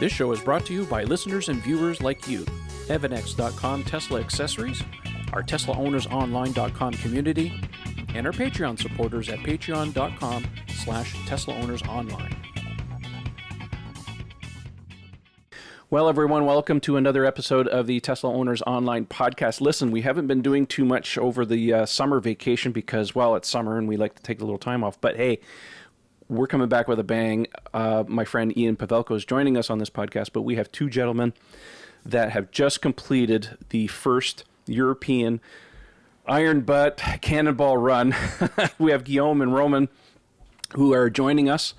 This show is brought to you by listeners and viewers like you. EvanX.com Tesla accessories, our TeslaOwnersOnline.com community, and our Patreon supporters at patreon.com/TeslaOwnersOnline. Well, everyone, welcome to another episode of the Tesla Owners Online podcast. Listen, we haven't been doing too much over the summer vacation because, well, it's summer and we like to take a little time off. But hey, we're coming back with a bang. My friend Ian Pavelko is joining us on this podcast, but we have two gentlemen that have just completed the first European Iron Butt Cannonball run. We have Guillaume and Romans who are joining us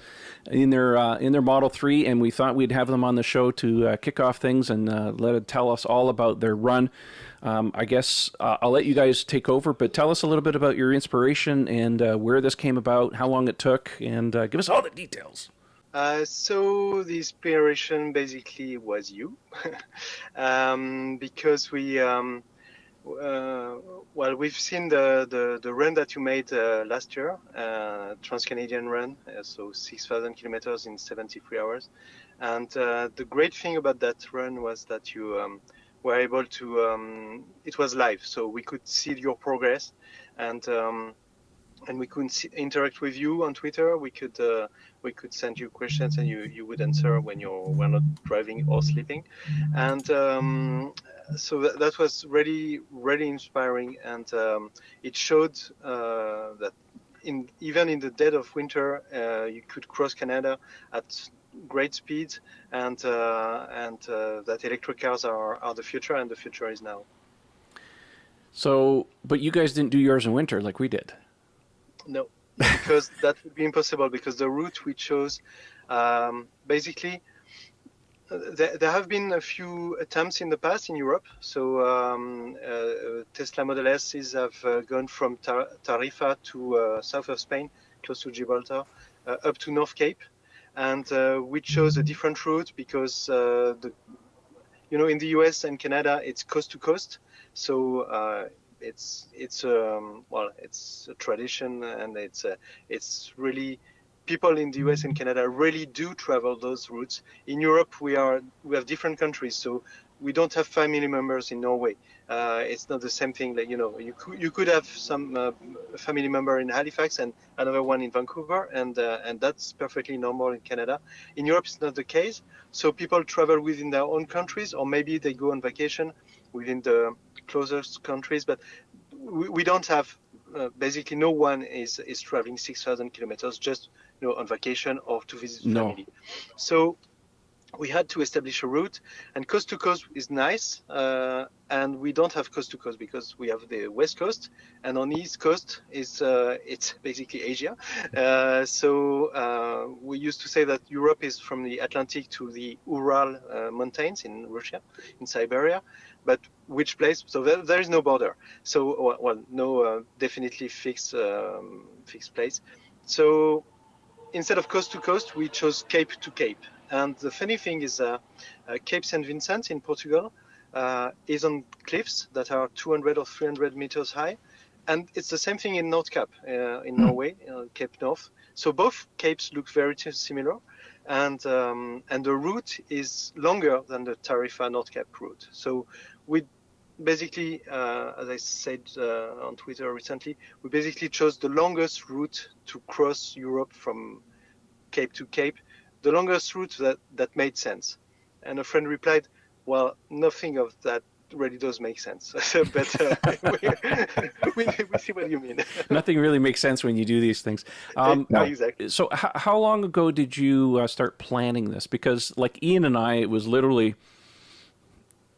in their Model 3, and we thought we'd have them on the show to kick off things and tell us all about their run. I guess I'll let you guys take over, but tell us a little bit about your inspiration and where this came about, how long it took, and give us all the details. So the inspiration basically was you, because we've seen the run that you made last year, Trans-Canadian run, so 6,000 kilometers in 73 hours. And the great thing about that run was that you were able to, it was live, so we could see your progress, and we could interact with you on Twitter. We could send you questions, and you would answer when you were not driving or sleeping, and so that was really inspiring, and it showed that even in the dead of winter, you could cross Canada at great speed, and that electric cars are the future, and the future is now. So, but you guys didn't do yours in winter like we did. No, because that would be impossible, because the route we chose, basically, there have been a few attempts in the past in Europe. So Tesla Model S's have gone from Tarifa to south of Spain, close to Gibraltar, up to North Cape. And we chose a different route because, in the US and Canada, it's coast to coast. So it's a tradition, and it's really, people in the US and Canada really do travel those routes. In Europe, we have different countries, so we don't have family members in Norway. It's not the same thing. Like, you could have some family member in Halifax and another one in Vancouver, and that's perfectly normal in Canada. In Europe, it's not the case. So people travel within their own countries, or maybe they go on vacation within the closest countries. But we don't have. Basically, no one is traveling 6,000 kilometers just on vacation or to visit family. So we had to establish a route, and coast to coast is nice, and we don't have coast to coast because we have the west coast, and on the east coast it's basically Asia. So we used to say that Europe is from the Atlantic to the Ural mountains in Russia, in Siberia, but which place? So there is no border. So no definitely fixed place. So instead of coast to coast, we chose Cape to Cape. And the funny thing is, Cape St. Vincent in Portugal is on cliffs that are 200 or 300 meters high. And it's the same thing in North Cape, in Norway, Cape North. So both capes look very similar. And the route is longer than the Tarifa North Cape route. So we basically, as I said on Twitter recently, we basically chose the longest route to cross Europe from Cape to Cape, the longest route that made sense. And a friend replied, well, nothing of that really does make sense. But we see what you mean. Nothing really makes sense when you do these things. No, exactly. So how long ago did you start planning this? Because like Ian and I, it was literally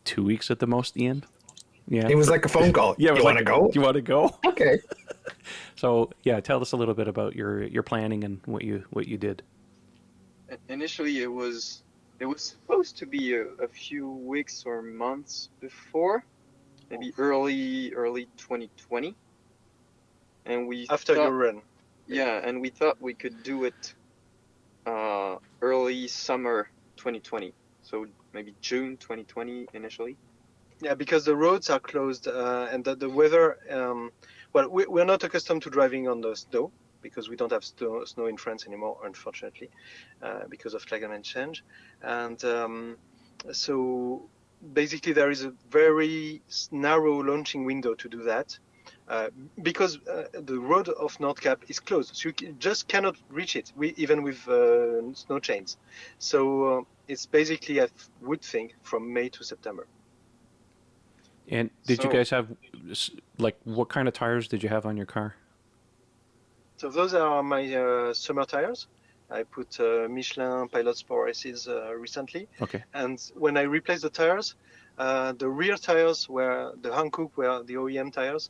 2 weeks at the most, Ian. Yeah. It was like a phone call. Yeah, you want to go? You want to go? Okay. So yeah, tell us a little bit about your planning and what you did. Initially, it was supposed to be a few weeks or months before, maybe early 2020, and we after your run. Yeah, and we thought we could do it early summer 2020, so maybe June 2020 initially. Yeah, because the roads are closed, and the weather. We're not accustomed to driving on the snow, because we don't have snow in France anymore, unfortunately, because of climate change. And so basically there is a very narrow launching window to do that. Because the road of Nordkap is closed, so you just cannot reach it, even with snow chains. So it's basically, I would think, from May to September. And did you guys have, like, what kind of tires did you have on your car? So those are my summer tires. I put Michelin Pilot Sport Aces recently. Okay. And when I replaced the tires, the rear tires were the Hankook, were the OEM tires,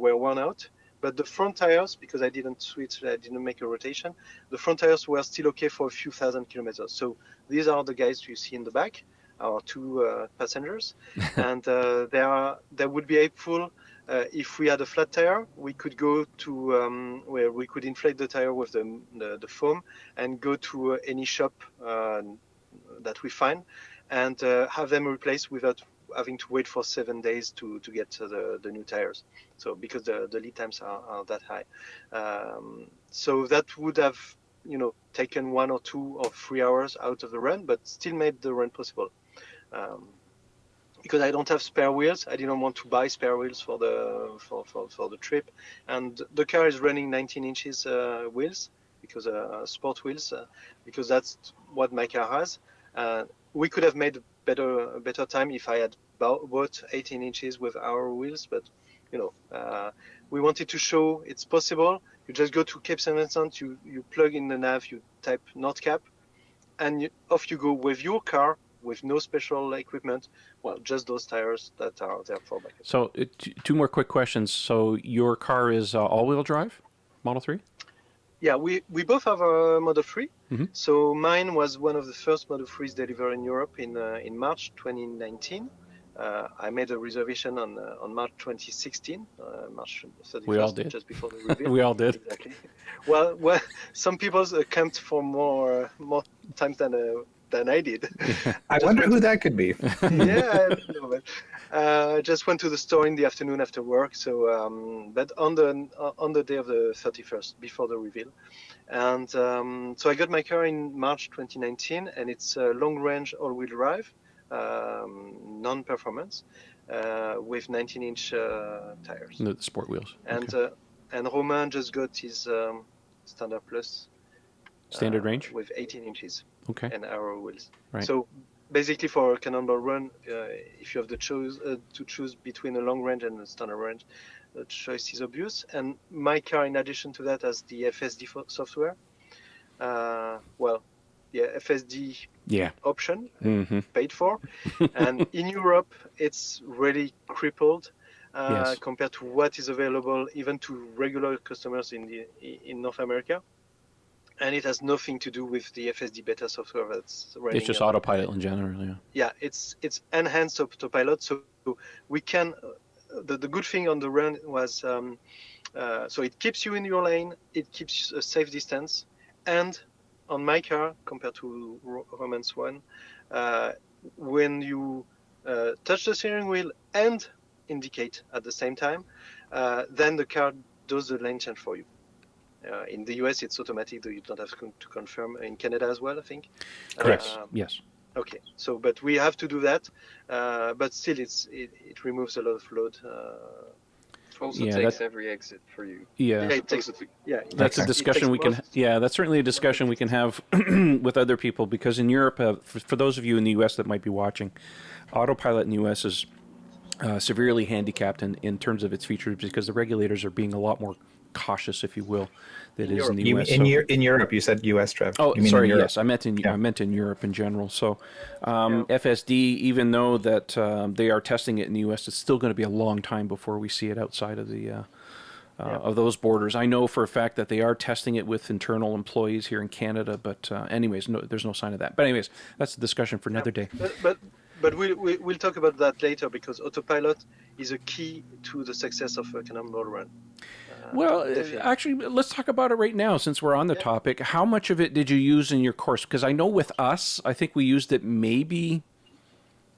were worn out. But the front tires, because I didn't switch, I didn't make a rotation, the front tires were still okay for a few thousand kilometers. So these are the guys you see in the back, our two passengers. And they would be helpful if we had a flat tire. We could go to where we could inflate the tire with the foam and go to any shop that we find and have them replaced without having to wait for 7 days to get the new tires. So because the lead times are that high. So that would have, taken 1 or 2 or 3 hours out of the run, but still made the run possible. Because I don't have spare wheels, I didn't want to buy spare wheels for the trip, and the car is running 19 inches wheels, because sport wheels, because that's what my car has. We could have made a better time if I had bought 18 inches with our wheels, but we wanted to show it's possible. You just go to Cape St. Vincent, you plug in the nav, you type Nordkap, and off you go with your car, with no special equipment. Well, just those tires that are there for backup. So 2 more quick questions. So your car is all-wheel drive, Model 3? Yeah, we both have a Model 3. Mm-hmm. So mine was one of the first Model 3s delivered in Europe in March 2019. I made a reservation on March 2016, March 31st, we all did. Just before the reveal. We all did. Exactly. Well, some people camped for more times than I did. I wonder who that could be. Yeah, I don't know, but just went to the store in the afternoon after work. So, but on the day of the 31st, before the reveal, and so I got my car in March 2019, and it's a long-range all-wheel drive, non-performance, with 19-inch tires. The sport wheels. And okay. And Romain just got his Standard Plus. Standard range? With 18 inches. Okay. And arrow wheels. Right. So basically, for a Cannonball run, if you have to choose between a long range and a standard range, the choice is obvious. And my car, in addition to that, has the FSD software. FSD option, mm-hmm. paid for. And in Europe, it's really crippled compared to what is available even to regular customers in North America. And it has nothing to do with the FSD beta software that's running. It's just autopilot in general, yeah. Yeah, it's enhanced autopilot, so we can. The good thing on the run was, so it keeps you in your lane, it keeps a safe distance, and on my car compared to Roman's one, when you touch the steering wheel and indicate at the same time, then the car does the lane change for you. In the US, it's automatic, though you don't have to confirm. In Canada as well, I think. Correct. Yes. Okay. So, but we have to do that. But still, it removes a lot of load. It also takes every exit for you. Yeah. It takes, that's a discussion we can. Yeah, that's certainly a discussion we can have with other people, because in Europe, for those of you in the US that might be watching, autopilot in the US is severely handicapped in terms of its features, because the regulators are being a lot more cautious, if you will, that is in the US. In Europe, you said US, Trev. Oh, sorry, yes, I meant in Europe in general. So, FSD, even though that they are testing it in the US, it's still going to be a long time before we see it outside of the of those borders. I know for a fact that they are testing it with internal employees here in Canada, but anyways, there's no sign of that. But anyways, that's a discussion for another day. But we'll talk about that later, because autopilot is a key to the success of a Cannonball run. Well, actually, let's talk about it right now, since we're on the topic. How much of it did you use in your course? Because I know with us, I think we used it maybe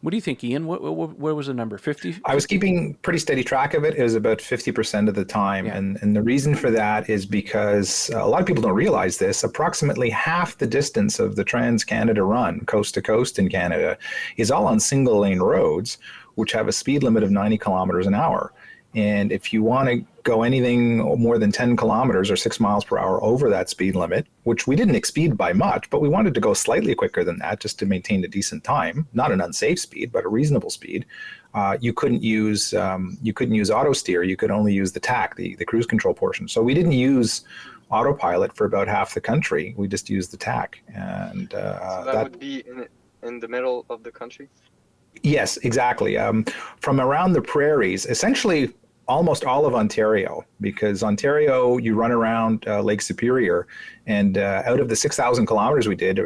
What do you think, Ian? What was the number? 50? I was keeping pretty steady track of it. It was about 50% of the time. Yeah. And the reason for that is because a lot of people don't realize this. Approximately half the distance of the Trans-Canada run, coast to coast in Canada, is all on single lane roads, which have a speed limit of 90 kilometers an hour. And if you want to go anything more than 10 kilometers or 6 miles per hour over that speed limit, which we didn't exceed by much, but we wanted to go slightly quicker than that just to maintain a decent time, not an unsafe speed, but a reasonable speed, you couldn't use auto steer. You could only use the TAC, the cruise control portion. So we didn't use autopilot for about half the country. We just used the TAC. And So that would be in the middle of the country? Yes, exactly. From around the prairies, essentially almost all of Ontario, because Ontario, you run around Lake Superior, and out of the 6,000 kilometers we did,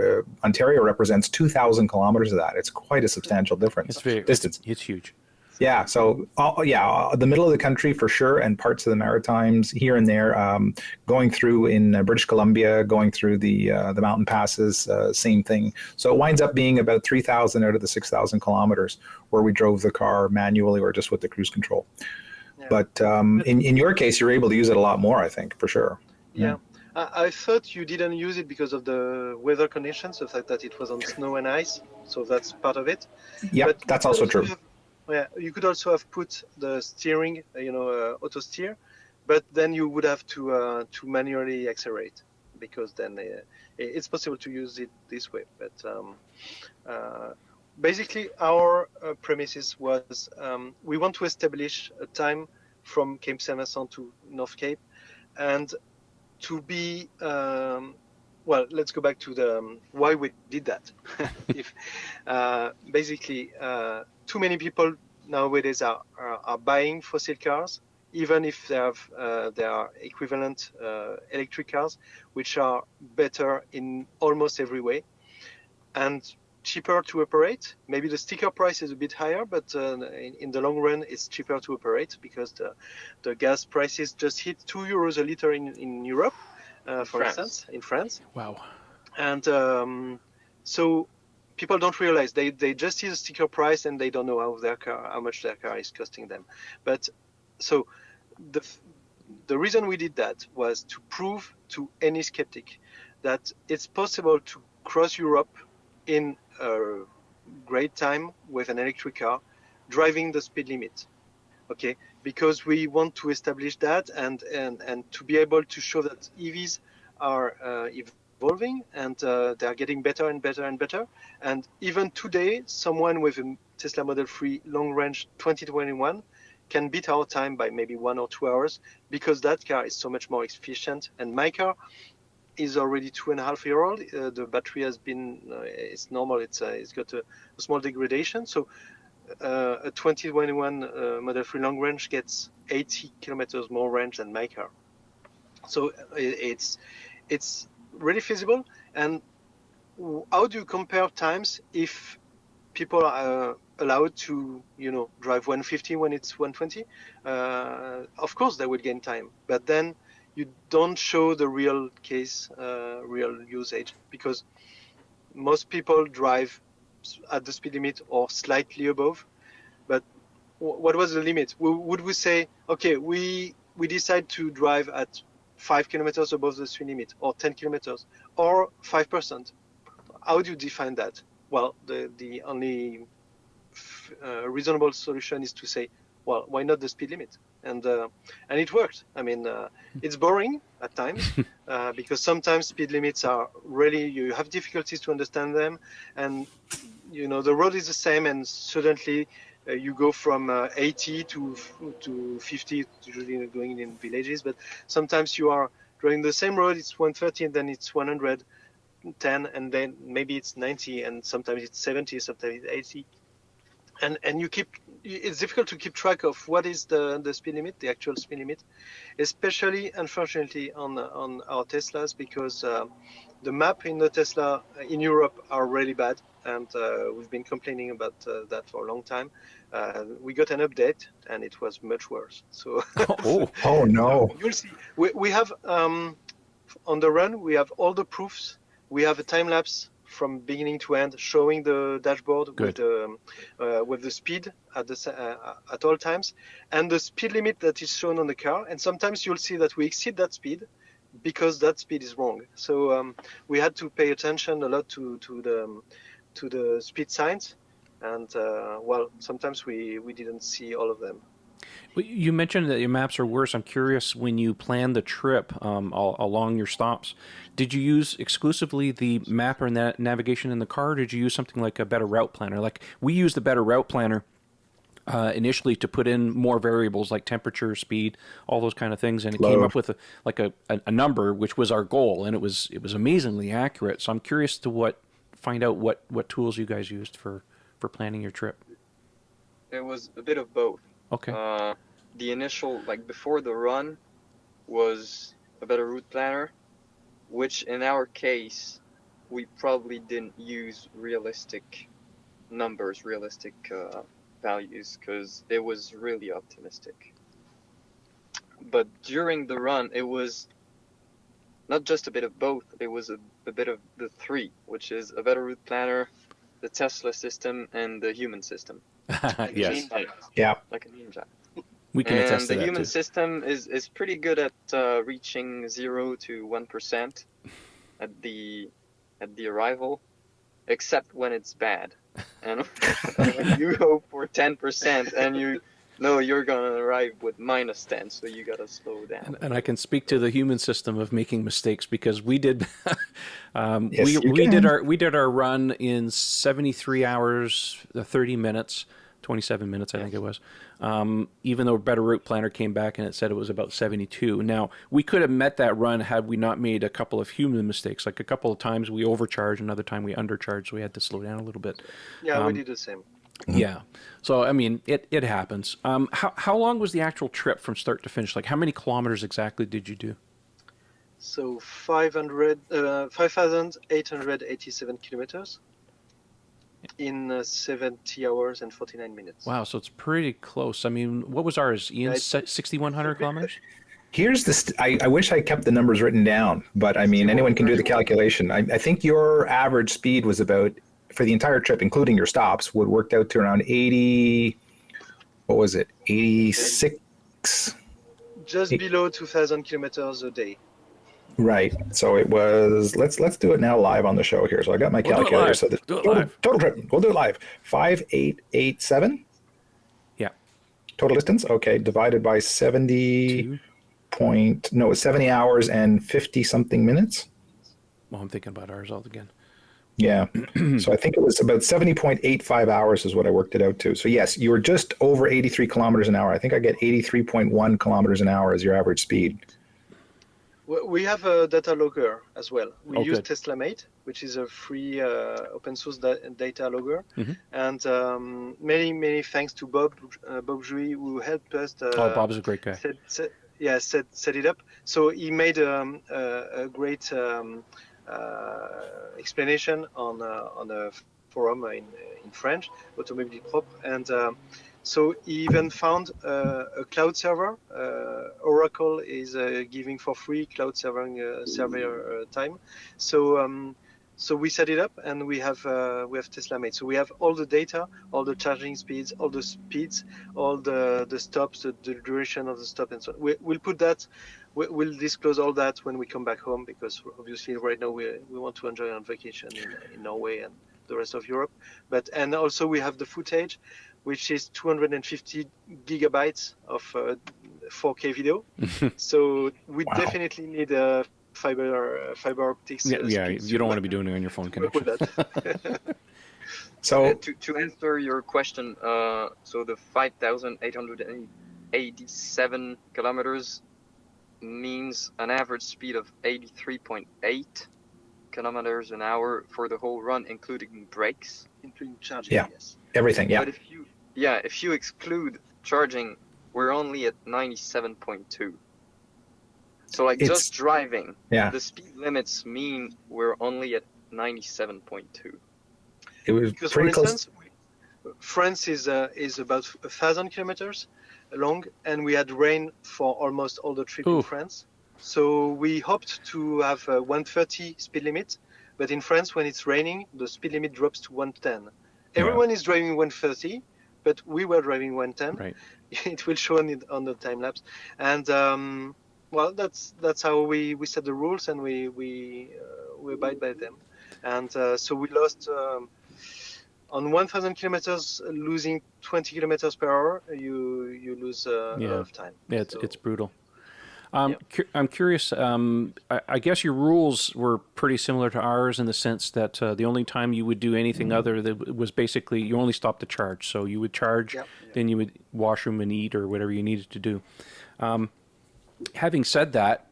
Ontario represents 2,000 kilometers of that. It's quite a substantial difference. Distance. It's huge. Yeah, so the middle of the country for sure, and parts of the Maritimes here and there, going through in British Columbia, going through the mountain passes, same thing. So it winds up being about 3,000 out of the 6,000 kilometers where we drove the car manually or just with the cruise control. Yeah. But in your case, you're able to use it a lot more, I think, for sure. Yeah. I thought you didn't use it because of the weather conditions, the fact that it was on snow and ice. So that's part of it. Yeah, that's also true. You could also have put the steering, auto steer, but then you would have to manually accelerate, because then it's possible to use it this way. But basically, our premises was we want to establish a time from Cape Saint Vincent to North Cape, and to be well, let's go back to the why we did that. If basically too many people nowadays are buying fossil cars, even if they are equivalent electric cars, which are better in almost every way and cheaper to operate. Maybe the sticker price is a bit higher, but in the long run, it's cheaper to operate, because the gas prices just hit €2 a liter in Europe. For instance, in France. Wow. And so people don't realize, they just see the sticker price and they don't know how much their car is costing them. But so the reason we did that was to prove to any skeptic that it's possible to cross Europe in a great time with an electric car, driving the speed limit. Okay, because we want to establish that and to be able to show that EVs are evolving and they are getting better and better and better. And even today, someone with a Tesla Model 3 long range 2021 can beat our time by maybe 1 or 2 hours, because that car is so much more efficient. And my car is already 2.5-year-old. The battery has been, it's normal. It's got a small degradation. So a 2021 Model 3 long range gets 80 kilometers more range than my car. So it's really feasible. And how do you compare times if people are allowed to, drive 150 when it's 120? Of course, they would gain time, but then you don't show the real case, real usage, because most people drive at the speed limit or slightly above. But what was the limit? Would we say, okay, we decide to drive at 5 kilometers above the speed limit, or 10 kilometers, or 5%? How do you define that? Well, the only reasonable solution is to say, well, why not the speed limit? And it worked. I mean, it's boring at times because sometimes speed limits are really, you have difficulties to understand them, and the road is the same, and suddenly you go from 80 to 50, usually going in villages, but sometimes you are driving the same road, it's 130 and then it's 110, and then maybe it's 90, and sometimes it's 70, sometimes it's 80. And it's difficult to keep track of what is the speed limit, the actual speed limit, especially, unfortunately, on our Teslas, because the map in the Tesla in Europe are really bad, and we've been complaining about that for a long time. We got an update, and it was much worse. So oh no! You'll see. We have on the run, we have all the proofs. We have a time lapse from beginning to end, showing the dashboard Good. with the speed at all times, and the speed limit that is shown on the car. And sometimes you'll see that we exceed that speed because that speed is wrong. So we had to pay attention a lot to the speed signs, and well, sometimes we didn't see all of them. You mentioned that your maps are worse. I'm curious, when you planned the trip along your stops, did you use exclusively the map or navigation in the car, or did you use something like a better route planner? Like we used the better route planner initially to put in more variables like temperature, speed, all those kind of things, and it came up with a number, which was our goal, and it was amazingly accurate. So I'm curious to find out what tools you guys used for planning your trip. It was a bit of both. Okay. The initial, like before the run, was a better route planner, which in our case, we probably didn't use realistic numbers, realistic values, because it was really optimistic. But during the run, it was not just a bit of both, it was a bit of the three, which is a better route planner, the Tesla system, and the human system. Yes. Yeah. Like a ninja. We can attest to the that human too. system is pretty good at reaching 0 to 1% at the arrival, except when it's bad. And when you hope for 10% and you're gonna arrive with -10, so you gotta slow down. And I can speak to the human system of making mistakes, because we did Yes, we did our run in 73 hours, 30 minutes, 27 minutes, I think it was. Even though Better Route Planner came back and it said it was about 72. Now, we could have met that run had we not made a couple of human mistakes. Like a couple of times we overcharged, another time we undercharged, so we had to slow down a little bit. Yeah, we did the same. Yeah. So, I mean, it happens. How long was the actual trip from start to finish? Like, how many kilometers exactly did you do? So 5,887 kilometers in 70 hours and 49 minutes. Wow, so it's pretty close. I mean, what was ours, Ian? 6,100 kilometers? Here's the. I wish I kept the numbers written down, but I mean, anyone can do the calculation. I think your average speed was about, for the entire trip, including your stops, would worked out to around 80. What was it? 86. Just below 2,000 kilometers a day. Right. So it was. Let's do it now live on the show here. So I got my calculator. So the total trip. We'll do it live. 5,887. Yeah. Total distance. Okay. Divided by 70. It's 70 hours and 50 something minutes. Well, I'm thinking about ours all again. Yeah. So I think it was about 70.85 hours is what I worked it out to. So yes, you were just over 83 kilometers an hour. I think I get 83.1 kilometers an hour as your average speed. We have a data logger as well. We use good. TeslaMate, which is a free open source data logger. Mm-hmm. And many thanks to Bob Jouy, who helped us. Bob's a great guy. Set it up. So he made a great explanation on a forum in French, Automobile Propre, and so he even found a cloud server. Oracle is giving for free cloud server time. So we set it up, and we have TeslaMate. So we have all the data, all the charging speeds, all the speeds, all the stops, the duration of the stop, and so on. We'll put that. We'll disclose all that when we come back home, because obviously right now we want to enjoy our vacation in Norway and the rest of Europe. And also we have the footage, which is 250 gigabytes of 4K video. So we definitely need a fiber optics. Yeah, you don't want to be doing it on your phone connection. So to answer your question, so the 5,887 kilometers means an average speed of 83.8 kilometers an hour for the whole run, including brakes, including charging. Yeah. Yes. Everything. Yeah. But if you exclude charging, we're only at 97.2. So like just driving, the speed limits mean we're only at 97.2. It was because, pretty for close. instance, France is about 1,000 kilometers long, and we had rain for almost all the trip in France. So we hoped to have 130 speed limit, But in France, when it's raining, the speed limit drops to 110. Everyone is driving 130, but we were driving 110. Right. It will show on the time lapse, and well, that's how we set the rules, and we abide by them. And so we lost on 1,000 kilometers, losing 20 kilometers per hour. You lose a lot of time. Yeah, it's brutal. I'm curious. I guess your rules were pretty similar to ours in the sense that the only time you would do anything other that was basically you only stopped the charge. So you would charge, then you would washroom and eat or whatever you needed to do. Having said that,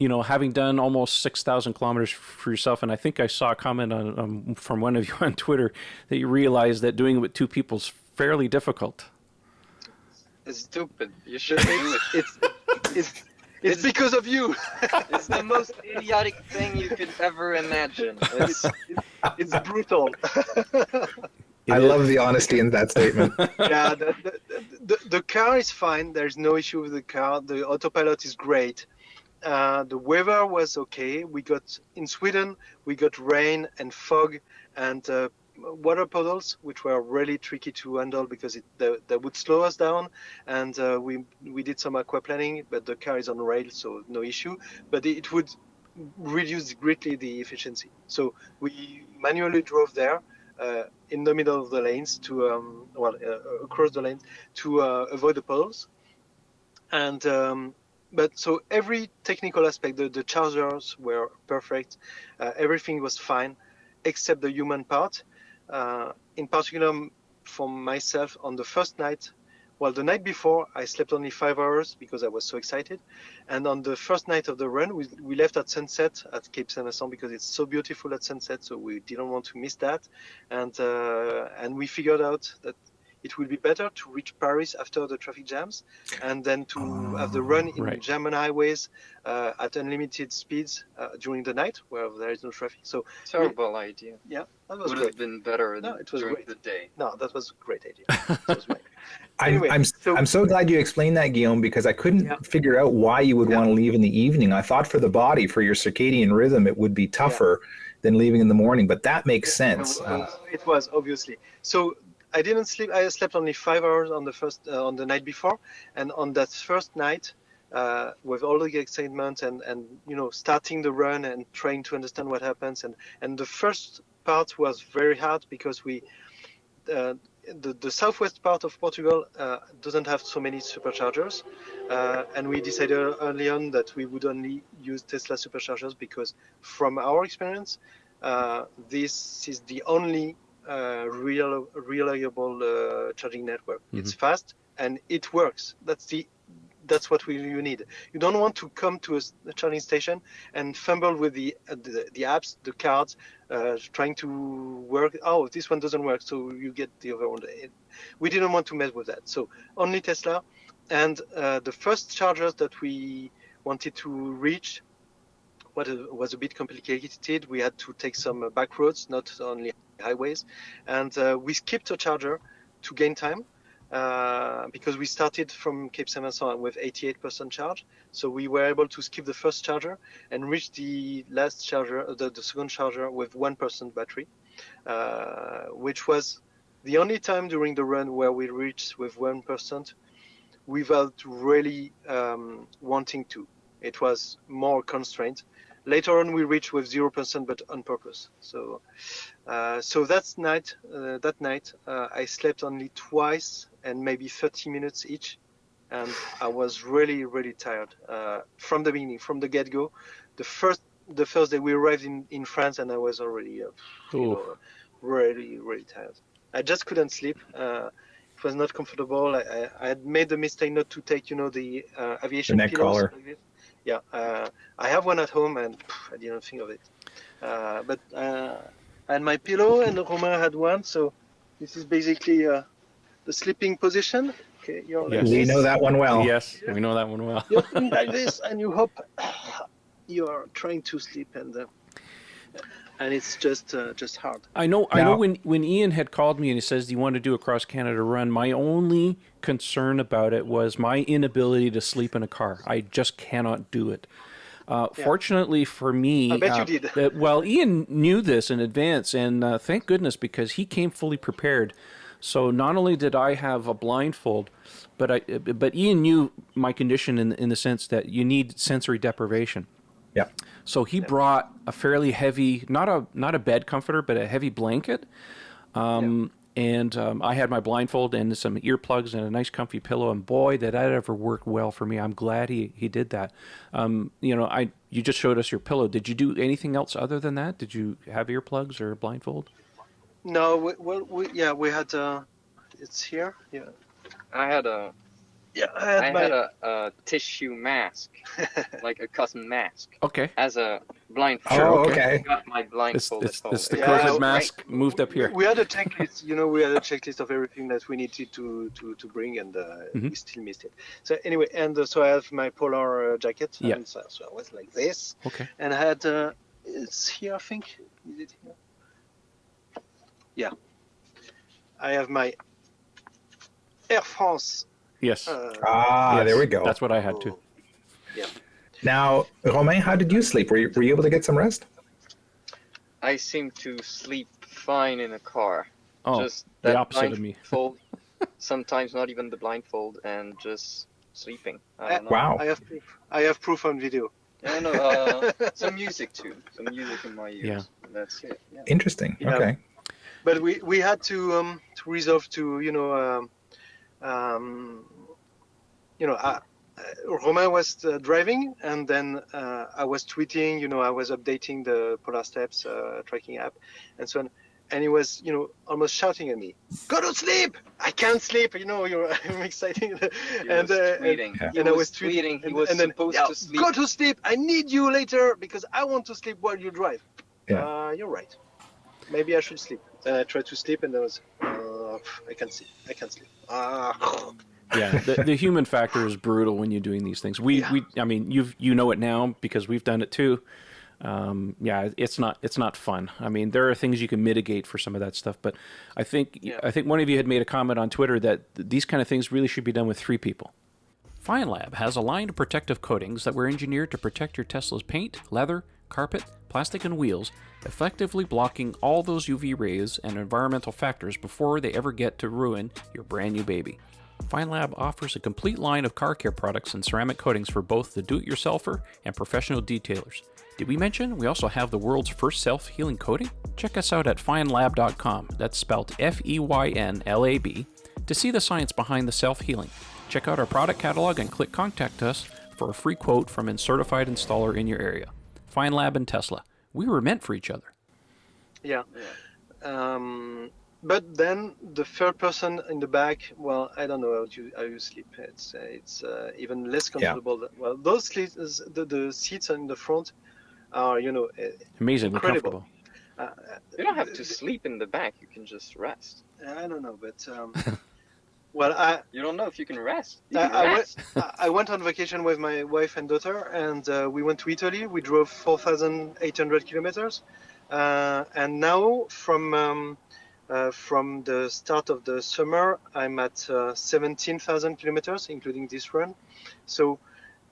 having done almost 6,000 kilometers for yourself, and I think I saw a comment from one of you on Twitter that you realized that doing it with two people is fairly difficult. It's stupid. You shouldn't do it. It's because of you. It's the most idiotic thing you could ever imagine. It's brutal. I love the honesty in that statement. Yeah, the car is fine. There's no issue with the car. The autopilot is great. The weather was okay. In Sweden, we got rain and fog and water puddles, which were really tricky to handle because they would slow us down. And we did some aquaplaning, but the car is on rail, so no issue. But it would reduce greatly the efficiency. So we manually drove there in the middle of the lanes across the lanes to avoid the puddles. And but so every technical aspect, the chargers were perfect, everything was fine, except the human part. In particular, for myself, on the first night, the night before, I slept only 5 hours because I was so excited. And on the first night of the run, we left at sunset at Cape Saint-Vincent because it's so beautiful at sunset, so we didn't want to miss that. And we figured out that it would be better to reach Paris after the traffic jams and then to have the run in German highways at unlimited speeds during the night where there is no traffic. So terrible idea. Yeah, that was would have been better during the day. No, that was a great idea. That was great. Anyway, I'm so glad you explained that, Guillaume, because I couldn't figure out why you would want to leave in the evening. I thought for the body, for your circadian rhythm, it would be tougher than leaving in the morning, but that makes sense. It was obviously. So I didn't sleep. I slept only 5 hours on the night before, and on that first night, with all the excitement and starting the run and trying to understand what happens, and the first part was very hard because the southwest part of Portugal doesn't have so many superchargers, and we decided early on that we would only use Tesla superchargers because, from our experience, this is the only reliable charging network. Mm-hmm. It's fast and it works. That's what you need. You don't want to come to a charging station and fumble with the apps, the cards, trying to work. Oh, this one doesn't work, so you get the other one. We didn't want to mess with that. So only Tesla. And the first chargers that we wanted to reach was a bit complicated. We had to take some back roads, not only highways. And we skipped a charger to gain time. Because we started from Cape Saint-Vincent with 88% charge, so we were able to skip the first charger and reach the last charger, the second charger, with 1% battery, which was the only time during the run where we reached with 1% without really wanting to. It was more constraint. Later on, we reached with 0%, but on purpose. So that night, I slept only twice and maybe 30 minutes each, and I was really, really tired from the beginning, from the get-go. The first day we arrived in France, and I was already really, really tired. I just couldn't sleep. It was not comfortable. I had made the mistake not to take, the aviation neck collar. Like this. Yeah, I have one at home, and I didn't think of it. But I had my pillow, and Romain had one. So this is basically the sleeping position. Okay, we know that one well. Yes, we know that one well. You're doing like this, and you hope you are trying to sleep, and it's just hard. I know when Ian had called me and he says, "Do you want to do a cross Canada run?" My only concern about it was my inability to sleep in a car. I just cannot do it. Fortunately for me, I bet you did. well, Ian knew this in advance, and thank goodness, because he came fully prepared. So not only did I have a blindfold, but Ian knew my condition in the sense that you need sensory deprivation. Yeah. So he brought a fairly heavy, not a bed comforter, but a heavy blanket. And I had my blindfold and some earplugs and a nice comfy pillow. And boy, did that ever work well for me. I'm glad he did that. You just showed us your pillow. Did you do anything else other than that? Did you have earplugs or a blindfold? No, we had. It's here. Yeah. I had a tissue mask, like a cotton mask, Okay. as a blindfold. Oh, okay. okay. I got my blindfold It's at home. the Yeah, COVID mask moved up here. We had a checklist. We had a checklist of everything that we needed to bring, and we still missed it. So anyway, and so I have my polar jacket. Yeah. And so I was like this. Okay. And I had it's here, I think. Is it here? Yeah. I have my Air France. Yes. Yes, there we go. That's what I had too. Yeah. Now, Romain, how did you sleep? Were you able to get some rest? I seem to sleep fine in a car. Oh, Just the that opposite of me. blindfold, sometimes not even the blindfold, and just sleeping. I don't know. Wow. I have proof on video. I don't know. Some music too. Some music in my ears. Yeah. That's it. Yeah. Interesting. Yeah. Okay. But we had to resolve to Romain was driving, and then I was tweeting. I was updating the PolarsStep tracking app, and so on. And he was, almost shouting at me, "Go to sleep! I can't sleep!" I'm excited. And tweeting. And I was tweeting. He was and then, supposed to sleep. Go to sleep! I need you later because I want to sleep while you drive. Yeah. You're right. Maybe I should sleep. Then I tried to sleep, and I was, I can't sleep. I can't sleep. Yeah, the human factor is brutal when you're doing these things. I mean, you know it now because we've done it too. It's not fun. I mean, there are things you can mitigate for some of that stuff, but I think one of you had made a comment on Twitter that these kind of things really should be done with 3 people. FineLab has a line of protective coatings that were engineered to protect your Tesla's paint, leather, carpet, plastic, and wheels, effectively blocking all those UV rays and environmental factors before they ever get to ruin your brand new baby. FineLab offers a complete line of car care products and ceramic coatings for both the do-it-yourselfer and professional detailers. Did we mention we also have the world's first self-healing coating? Check us out at finelab.com, that's spelled FEYNLAB, to see the science behind the self-healing. Check out our product catalog and click Contact Us for a free quote from a certified installer in your area. FineLab and Tesla, we were meant for each other. Yeah. But then the third person in the back, well, I don't know how you sleep. It's even less comfortable. Well, those seats, the seats in the front are, Amazingly incredible. comfortable. You don't have to sleep in the back. You can just rest. I don't know, but well, You don't know if you can rest. I went on vacation with my wife and daughter, and we went to Italy. We drove 4,800 kilometers, and now from the start of the summer, I'm at 17,000 kilometers, including this run. So,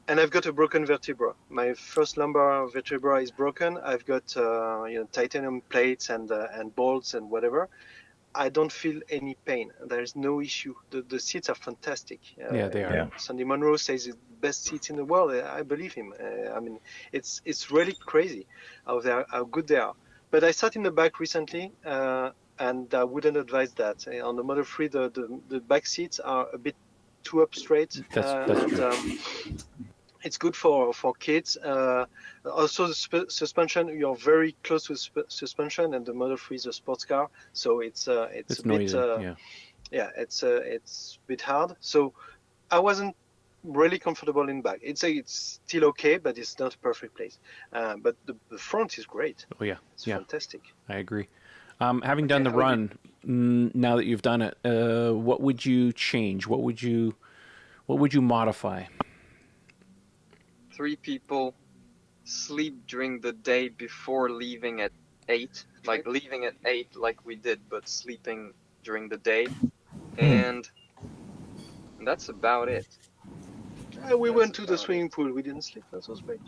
and I've got a broken vertebra. My first lumbar vertebra is broken. I've got titanium plates and bolts and whatever. I don't feel any pain. There is no issue. The seats are fantastic. Yeah, they are. Yeah. Sandy Monroe says it's the best seats in the world. I believe him. I mean, it's really crazy how good they are. But I sat in the back recently, and I wouldn't advise that. On the Model 3, the back seats are a bit too up straight. That's true. It's good for kids. Also, the suspension, you're very close to suspension, and the Model 3 is a sports car, so it's a noisy, bit it's a bit hard. So I wasn't really comfortable in back. It's still okay, but it's not a perfect place. But the front is great. Oh yeah, It's fantastic. I agree. Having done the run, now that you've done it, what would you change? What would you modify? 3 people sleep during the day before leaving at 8, like leaving at 8 like we did, but sleeping during the day, and that's about it. We went to the swimming pool. We didn't sleep. That was great.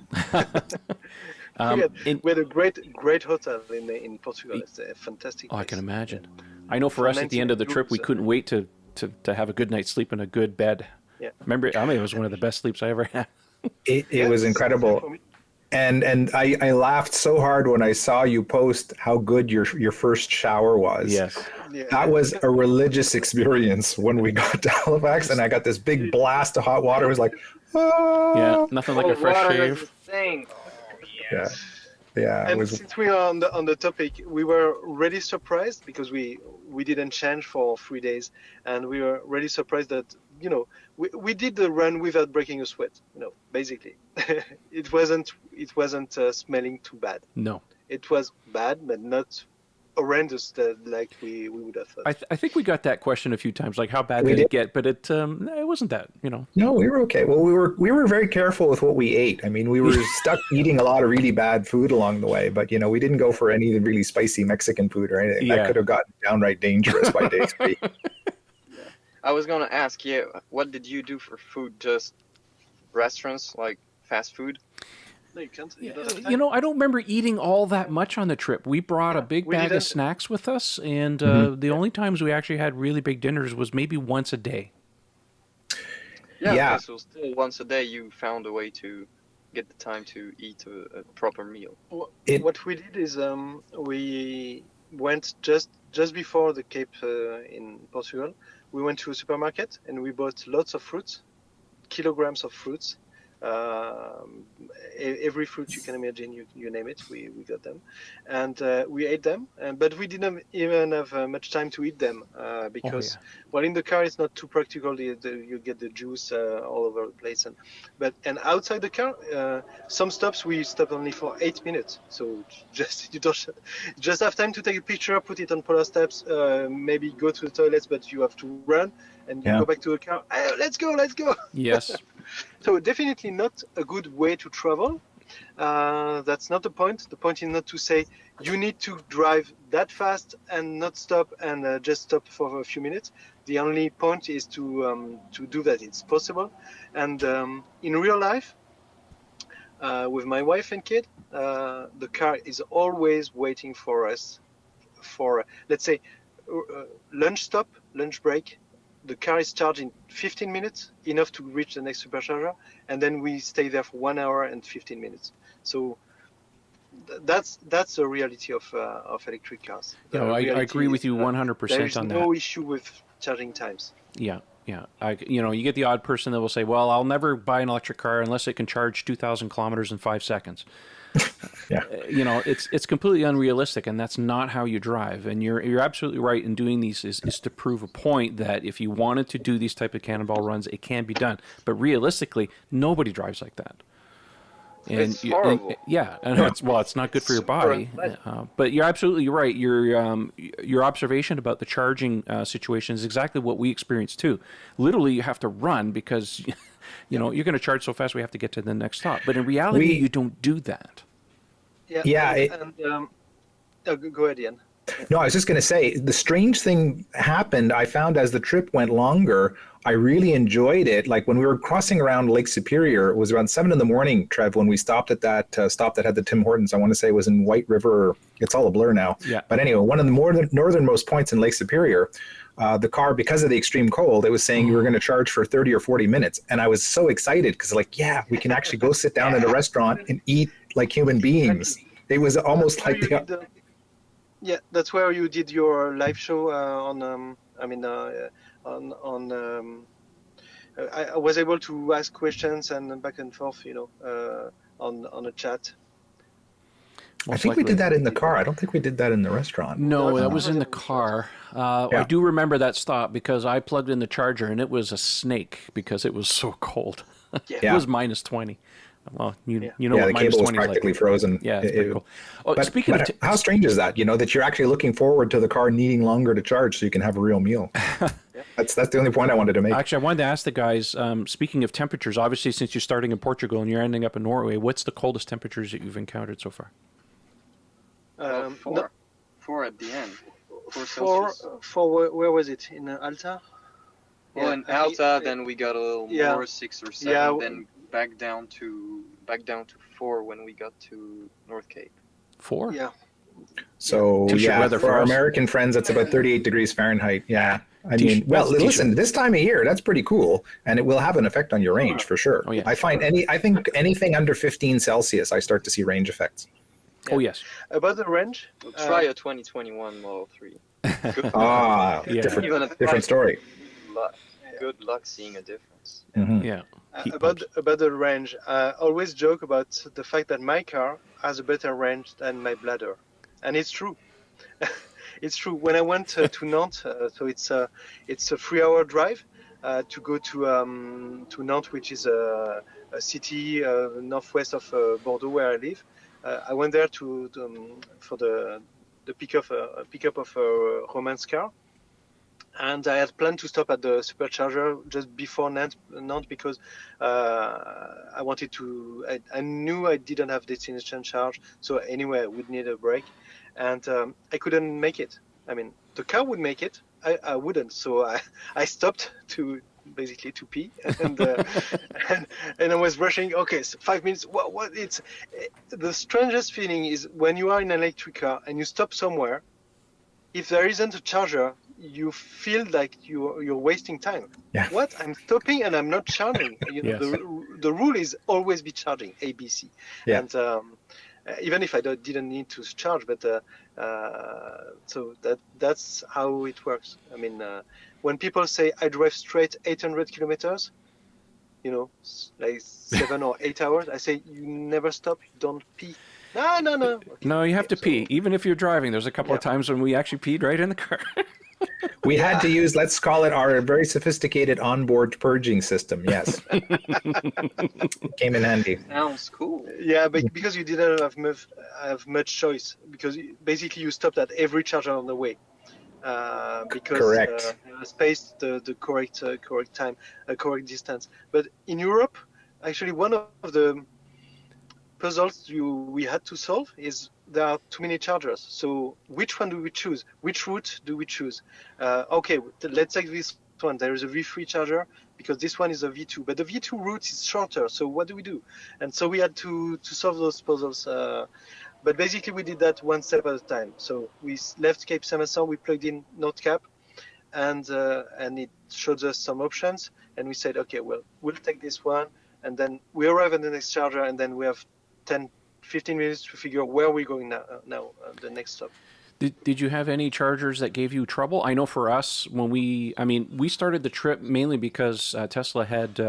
In- We had a great hotel in Portugal. It's a fantastic place. I can imagine. I know for For us at the end of the trip, we 99 couldn't wait to have a good night's sleep in a good bed. Yeah. Remember, I mean, it was one of the best sleeps I ever had. It was incredible. For me. And I laughed so hard when I saw you post how good your first shower was. Yes. Yeah. That was a religious experience when we got to Halifax, and I got this big blast of hot water. It was like, oh. Yeah, nothing like a fresh water is shave. the thing. Yeah. Yeah, it And was. since we are on the topic, we were really surprised because we didn't change for 3 days, and we were really surprised that we did the run without breaking a sweat. Basically, it wasn't smelling too bad. No. It was bad, but not horrendous like we would have thought. I think we got that question a few times, like how bad We did it did. get? But it wasn't that, No, we were okay. Well, we were very careful with what we ate. I mean, we were stuck eating a lot of really bad food along the way, but we didn't go for any really spicy Mexican food or anything. Yeah. That could have gotten downright dangerous by day 3. I was gonna ask you, what did you do for food? Just restaurants, like fast food? No, you can't. I don't remember eating all that much on the trip. We brought a big we bag of didn't. snacks with us, and the only times we actually had really big dinners was maybe once a day. Yeah. Okay, so still once a day you found a way to get the time to eat a proper meal. What we did is we went just before the Cape in Portugal. We went to a supermarket and we bought lots of fruits, kilograms of fruits. Every fruit you can imagine, you name it, we got them, and we ate them. But we didn't even have much time to eat them because, well, in the car it's not too practical. You get the juice all over the place, and outside the car, some stops we stop only for 8 minutes. So you just have time to take a picture, put it on PolarsSteps, maybe go to the toilets, but you have to run and you go back to the car. Let's go. Yes. So definitely not a good way to travel. That's not the point. The point is not to say you need to drive that fast and not stop and just stop for a few minutes. The only point is to do that. It's possible. And in real life, with my wife and kid, the car is always waiting for us for, let's say, lunch stop, lunch break. The car is charged in 15 minutes, enough to reach the next supercharger, and then we stay there for 1 hour and 15 minutes. So that's the reality of electric cars. I agree with you 100% on that. There's no issue with charging times. Yeah. You get the odd person that will say, "Well, I'll never buy an electric car unless it can charge 2,000 kilometers in 5 seconds." Yeah. It's completely unrealistic, and that's not how you drive. And you're absolutely right in doing these is to prove a point that if you wanted to do these type of cannonball runs, it can be done. But realistically, nobody drives like that. And It's horrible. I know it's not good for your body. But you're absolutely right. Your observation about the charging situation is exactly what we experienced too. Literally, you have to run because you're going to charge so fast we have to get to the next stop. But in reality, you don't do that. Go ahead, Ian. No, I was just going to say, the strange thing happened. I found as the trip went longer, I really enjoyed it. Like when we were crossing around Lake Superior, it was around 7 a.m, Trev, when we stopped at that stop that had the Tim Hortons. I want to say it was in White River. It's all a blur now. Yeah. But anyway, one of the northernmost points in Lake Superior, the car, because of the extreme cold, it was saying you were going to charge for 30 or 40 minutes. And I was so excited because we can actually go sit down at a restaurant and eat like human beings. It was almost like that's where you did your live show I was able to ask questions and back and forth, on a chat. I think we did that in the car. I don't think we did that in the restaurant. No, that was in the car. I do remember that stop because I plugged in the charger and it was a snake because it was so cold. It was minus 20. Well, you know what the minus cable was 20 is practically like. frozen. Yeah, it's pretty cool. Oh, But how strange is that? That you're actually looking forward to the car needing longer to charge so you can have a real meal. That's the only point I wanted to make. Actually, I wanted to ask the guys, speaking of temperatures, obviously since you're starting in Portugal and you're ending up in Norway, what's the coldest temperatures that you've encountered so far? Four at the end. 4 For Celsius. where was it? In Alta? Well, in I think- Alta, then we got a little Yeah. more, 6 or 7, Yeah. then back down to 4 when we got to North Cape. 4? Yeah. So T-shirt weather for for our us. American friends, it's about 38 degrees Fahrenheit. Yeah. I T-shirt- mean, well, that's listen, t-shirt. this time of year, that's pretty cool, and it will have an effect on your range for sure. Oh, yeah. I think anything under 15 Celsius, I start to see range effects. Oh, yes. About the range, We'll try a 2021 Model 3. Good, Ah, Yeah. different, Even at different story. luck. Good luck seeing a difference. Mhm. Yeah. Heat about pumps. the range, I always joke about the fact that my car has a better range than my bladder, and it's true. It's true. When I went to Nantes, so it's a 3-hour drive to go to Nantes, which is a city northwest of Bordeaux, where I live. I went there for the pickup of Roman's car, and I had planned to stop at the supercharger just before Nantes because I wanted to. I knew I didn't have destination charge, so anyway, I would need a break, and I couldn't make it. I mean, the car would make it. I wouldn't, so I stopped to basically to pee, and and I was rushing. Okay, so 5 minutes. What? It's the strangest feeling is when you are in an electric car and you stop somewhere. If there isn't a charger, you feel like you're wasting time. Yeah. What? I'm stopping and I'm not charging. You know, Yes. the rule is always be charging, ABC. Yeah. And even if I didn't need to charge, but so that's how it works. I mean, when people say I drive straight 800 kilometers, you know, like 7 or 8 hours, I say you never stop, you don't pee. No. Okay, No, you have to so- pee. Even if you're driving, there's a couple of Yeah. times when we actually peed right in the car. We had to use, let's call it, our very sophisticated onboard purging system. Yes. Came in handy. Sounds cool. Yeah, but because you didn't have much choice, because basically you stopped at every charger on the way, because Correct. spaced the correct time, correct distance. But in Europe, actually, one of the puzzles we had to solve is there are too many chargers. So which one do we choose? Which route do we choose? Okay, let's take this one. There is a V3 charger because this one is a V2, but the V2 route is shorter. So what do we do? And so we had to solve those puzzles. But basically, we did that one step at a time. So we left Cape Saint-Vincent, we plugged in North Cap, and it showed us some options. And we said, okay, well, we'll take this one. And then we arrive at the next charger, and then we have 10-15 minutes to figure where we're going now the next stop. Did you have any chargers that gave you trouble? I know for us, when we started the trip mainly because Tesla had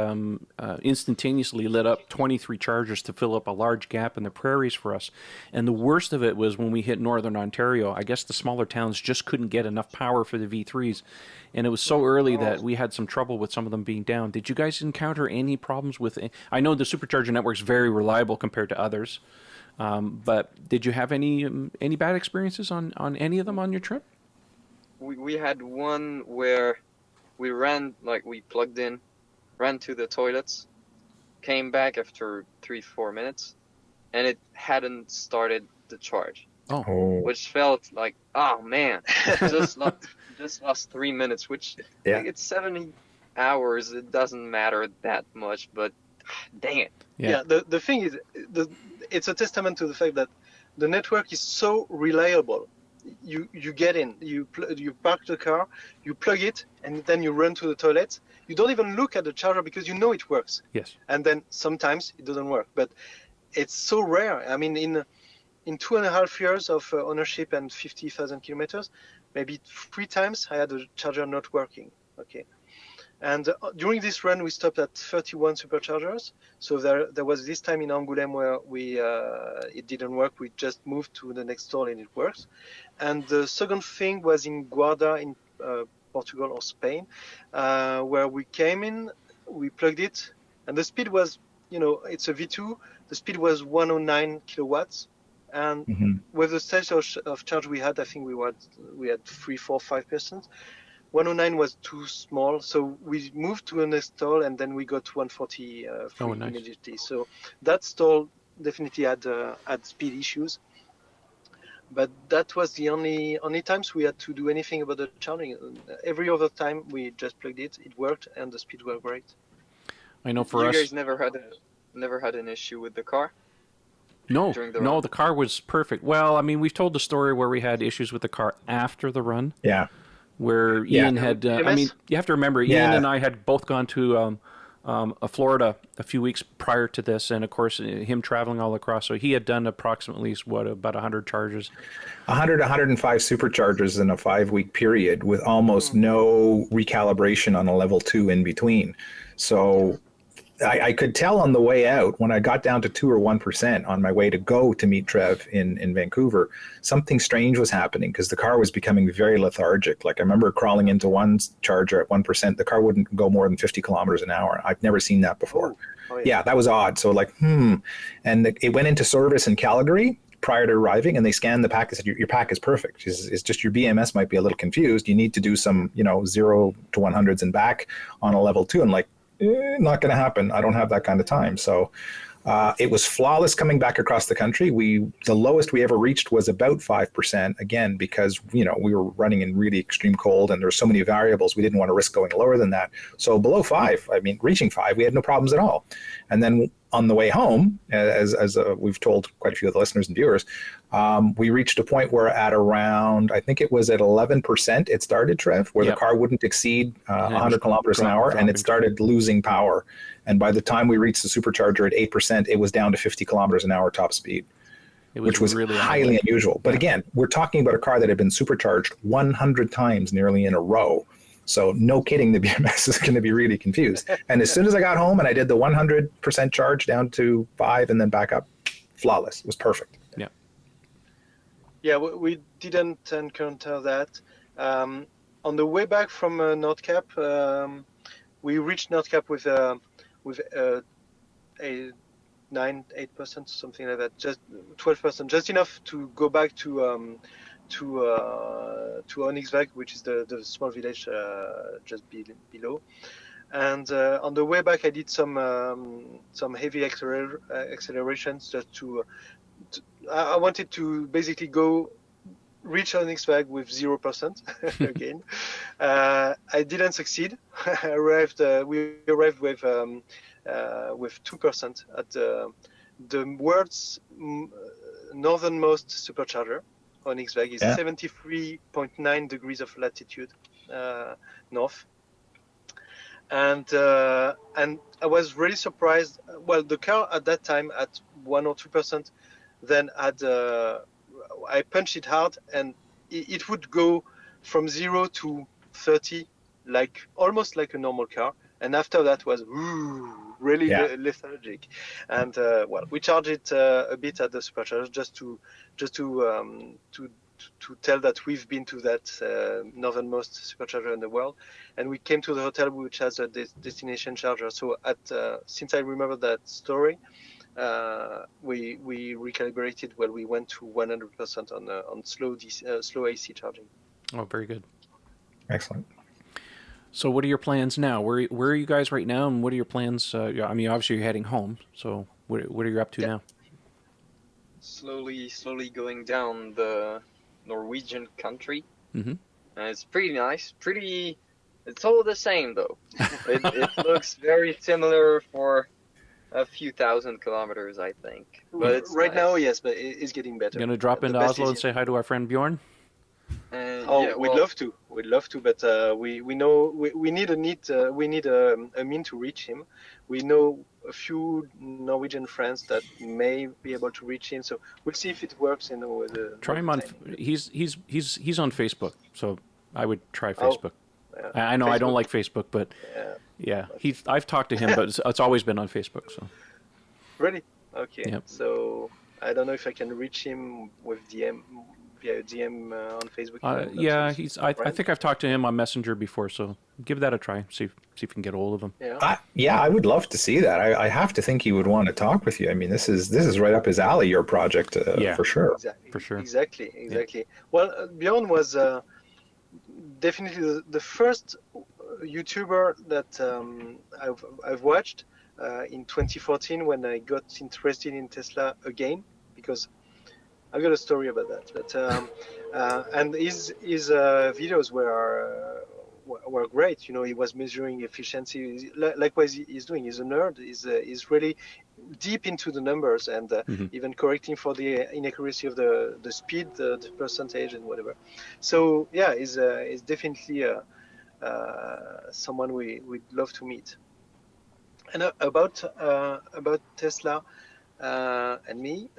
instantaneously lit up 23 chargers to fill up a large gap in the prairies for us. And the worst of it was when we hit northern Ontario. I guess the smaller towns just couldn't get enough power for the V3s. And it was so early that we had some trouble with some of them being down. Did you guys encounter any problems with it? I know the supercharger network is very reliable compared to others. But did you have any bad experiences on any of them on your trip? We had one where we plugged in, ran to the toilets, came back after 3-4 minutes, and it hadn't started the charge, Oh, which felt like, oh man, just lost 3 minutes, which Yeah. like, it's 70 hours. It doesn't matter that much, but dang it. Yeah. The thing is, it's a testament to the fact that the network is so reliable. You get in, you park the car, you plug it, and then you run to the toilet. You don't even look at the charger because you know it works. yes. And then sometimes it doesn't work, but it's so rare. I mean, in 2.5 years of ownership and 50,000 kilometers, maybe 3 times I had a charger not working. Okay. And during this run, we stopped at 31 superchargers. So there was this time in Angoulême where it didn't work. We just moved to the next stall and it works. And the second thing was in Guarda in Portugal or Spain, where we came in, we plugged it, and the speed was, it's a V2. The speed was 109 kilowatts. And with the stage of charge we had, I think we had 3, 4, 5%. 109 was too small, so we moved to a next stall, and then we got 140 free nice. immediately. So that stall definitely had speed issues. but that was the only times we had to do anything about the charging. Every other time we just plugged it, it worked, and the speed were great. I know for you us. guys never had an issue with the car? No, during the no, run? the car was perfect. Well, I mean, we've told the story where we had issues with the car after the run, Yeah. where Yeah. Ian had. I PMS? mean, you have to remember, Ian Yeah. and I had both gone to Florida a few weeks prior to this, and of course, him traveling all across. So he had done approximately about 100 charges. 100, 105 superchargers in a 5-week period with almost no recalibration on a level 2 in between. So I could tell on the way out when I got down to 2 or 1% on my way to go to meet Trev in Vancouver, something strange was happening because the car was becoming very lethargic. Like I remember crawling into one charger at 1%, the car wouldn't go more than 50 kilometers an hour. I've never seen that before. Yeah, that was odd. So like, And it went into service in Calgary prior to arriving, and they scanned the pack and said, your pack is perfect. It's just your BMS might be a little confused. You need to do some, 0 to 100s and back on a level 2. And like, not going to happen. I don't have that kind of time. So it was flawless coming back across the country. The lowest we ever reached was about 5%, again, because, we were running in really extreme cold and there were so many variables. We didn't want to risk going lower than that. So below 5, reaching 5, we had no problems at all. And then on the way home, as we've told quite a few of the listeners and viewers, we reached a point where at around, I think it was at 11%, it started, Trev, where the car wouldn't exceed 100 kilometers an hour, and it started losing power. And by the time we reached the supercharger at 8%, it was down to 50 kilometers an hour top speed, which was really highly unusual. But again, we're talking about a car that had been supercharged 100 times nearly in a row. So no kidding, the BMS is going to be really confused. And as soon as I got home and I did the 100% charge down to 5 and then back up, flawless. It was perfect. Yeah. Yeah, we didn't encounter that. On the way back from Nordcap, we reached Nordcap with a 8%, something like that, just 12%, just enough to go back to Onyxvag, which is the small village just below. And on the way back, I did some heavy accelerations just I wanted to basically reach Onyxvag with 0% again. I didn't succeed. We arrived with 2% at the world's northernmost supercharger. Onyxvag is 73.9 degrees of latitude north, and I was really surprised. Well, the car at that time at 1 or 2%, then I punched it hard, and it would go from 0 to 30, almost like a normal car. And after that was really lethargic. And we charged it a bit at the supercharger just to tell that we've been to that northernmost supercharger in the world, and we came to the hotel which has a destination charger. So since I remember that story, we recalibrated. Well, we went to 100% on slow AC charging. Oh, very good. Excellent. So what are your plans now? Where are you guys right now, and what are your plans? Obviously you're heading home, so what are you up to now? Slowly going down the Norwegian country. Mm-hmm. And it's pretty nice. It's all the same, though. It looks very similar for a few thousand kilometers, I think. But it's right nice. now, yes, but it's getting better. Gonna drop into Oslo and say hi to our friend Bjorn? We'd love to, but we know we need a mean to reach him. We know a few Norwegian friends that may be able to reach him, so we'll see if it works. Try him on. He's on Facebook, so I would try Facebook. I know Facebook. I don't like Facebook, but I've talked to him, but it's always been on Facebook. So really, okay. Yep. So I don't know if I can reach him with DM. Via DM on Facebook. I think I've talked to him on Messenger before, so give that a try. See if you can get a hold of him. I would love to see that. I have to think he would want to talk with you. I mean, this is right up his alley, your project, for sure. Exactly. For sure. Exactly. Yeah. Well, Bjorn was definitely the first YouTuber that I've watched in 2014 when I got interested in Tesla again, because I've got a story about that. But and his videos were great. You know, he was measuring efficiency. Likewise, he's doing. He's a nerd. He's really deep into the numbers and even correcting for the inaccuracy of the speed, the percentage, and whatever. So yeah, he's definitely someone we'd love to meet. And about Tesla and me,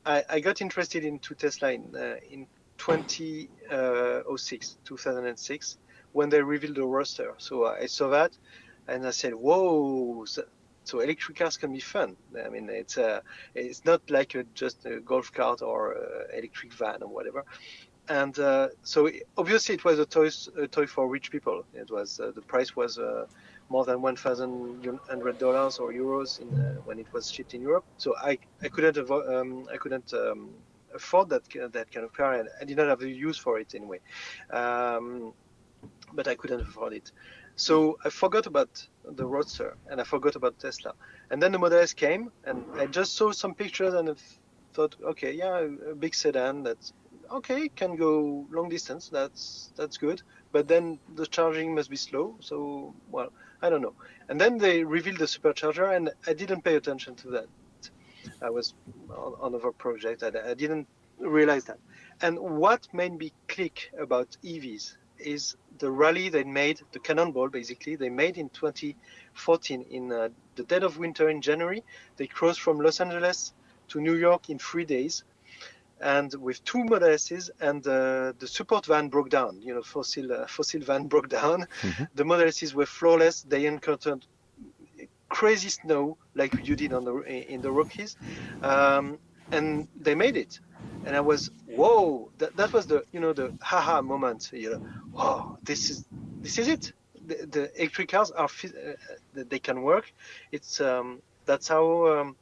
I got interested into Tesla in 2006, when they revealed the Roadster. So I saw that, and I said, "Whoa!" So electric cars can be fun. I mean, it's not like just a golf cart or electric van or whatever. And so obviously it was a toy for rich people. It was the price was more than $1,100 or euros when it was shipped in Europe. So I couldn't afford that kind of car, and I did not have a use for it anyway. But I couldn't afford it. So I forgot about the Roadster and I forgot about Tesla. And then the Model S came, and I just saw some pictures and I thought, okay, yeah, a big sedan that's okay, can go long distance. That's good. But then the charging must be slow. So, well, I don't know. And then they revealed the supercharger, and I didn't pay attention to that. I was on another project. I didn't realize that. And what made me click about EVs is the rally they made, the Cannonball basically, they made in 2014 in the dead of winter in January. They crossed from Los Angeles to New York in 3 days, and with 2 Model S's, and the support van broke down. You know, fossil van broke down. Mm-hmm. The Model S's were flawless. They encountered crazy snow like you did in the Rockies, and they made it. And I was, whoa! That was the the haha moment. You know, wow, this is it. The electric cars are they can work. It's that's how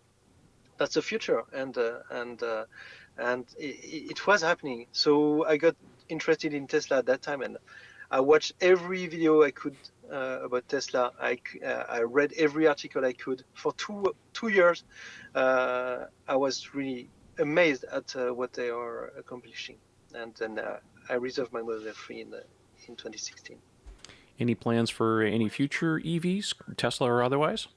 that's the future, and it was happening. So I got interested in Tesla at that time, and I watched every video I could about Tesla. I read every article I could for 2 years. I was really amazed at what they are accomplishing, and then I reserved my Model 3 in 2016. Any plans for any future EVs, Tesla or otherwise?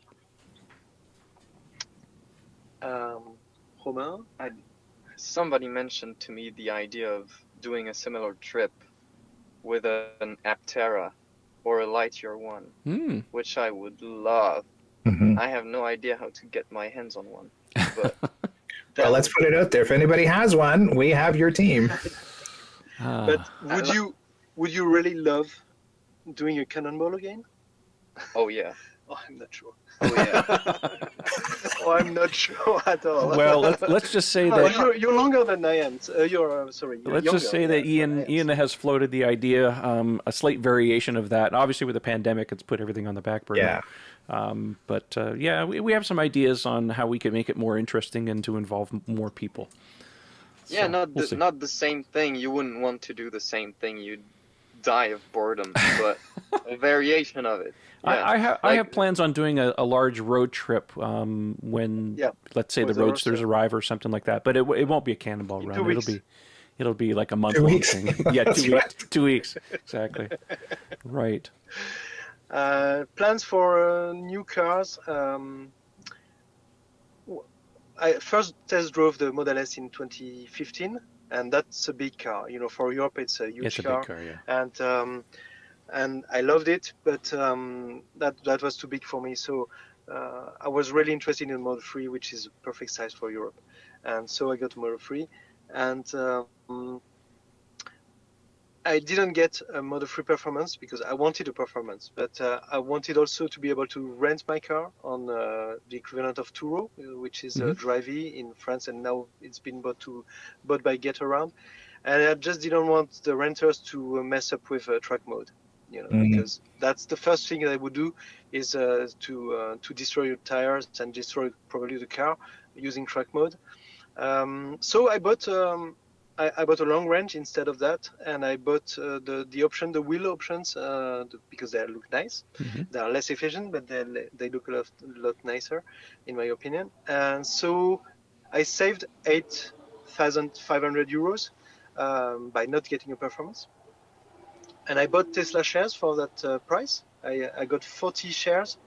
Romain? Somebody mentioned to me the idea of doing a similar trip with an Aptera or a Lightyear one, which I would love. Mm-hmm. I have no idea how to get my hands on one, but Well, let's put it out there. If anybody has one, we have your team. But would you really love doing a Cannonball again? oh yeah, Oh, I'm not sure. oh yeah. Oh, I'm not sure at all. Well, let's just say No, that you're longer than I am. You're sorry. You're let's just say younger that than I am. Ian has floated the idea, a slight variation of that. Obviously, with the pandemic, it's put everything on the back burner. Yeah. But we have some ideas on how we can make it more interesting and to involve more people. Yeah, So, we'll see. not the same thing. You wouldn't want to do the same thing. You'd die of boredom, but a variation of it. Yeah. I have plans on doing a large road trip when, let's say, With the the Roadsters Roadster. arrive or something like that. But it won't be a Cannonball In run. 2 weeks. It'll be like a 2 month-long weeks. thing. Yeah, That's 2 weeks. right. 2 weeks, exactly. Right. Plans for new cars. I first test drove the Model S in 2015, and that's a big car. You know, for Europe, it's a huge It's a car. big car, yeah. And I loved it, but that was too big for me. So I was really interested in Model 3, which is a perfect size for Europe. And so I got Model 3, and I didn't get a Model 3 performance because I wanted a performance, but I wanted also to be able to rent my car on the equivalent of Turo, which is Drivey in France, and now it's been bought by GetAround. And I just didn't want the renters to mess up with track mode, because that's the first thing they would do is to destroy your tires and destroy probably the car using track mode. So I bought a long range instead of that, and I bought the wheel options because they look nice. They are less efficient, but they look a lot nicer, in my opinion. And so I saved 1,500 euros by not getting a performance. And I bought Tesla shares for that price. I got 40 shares.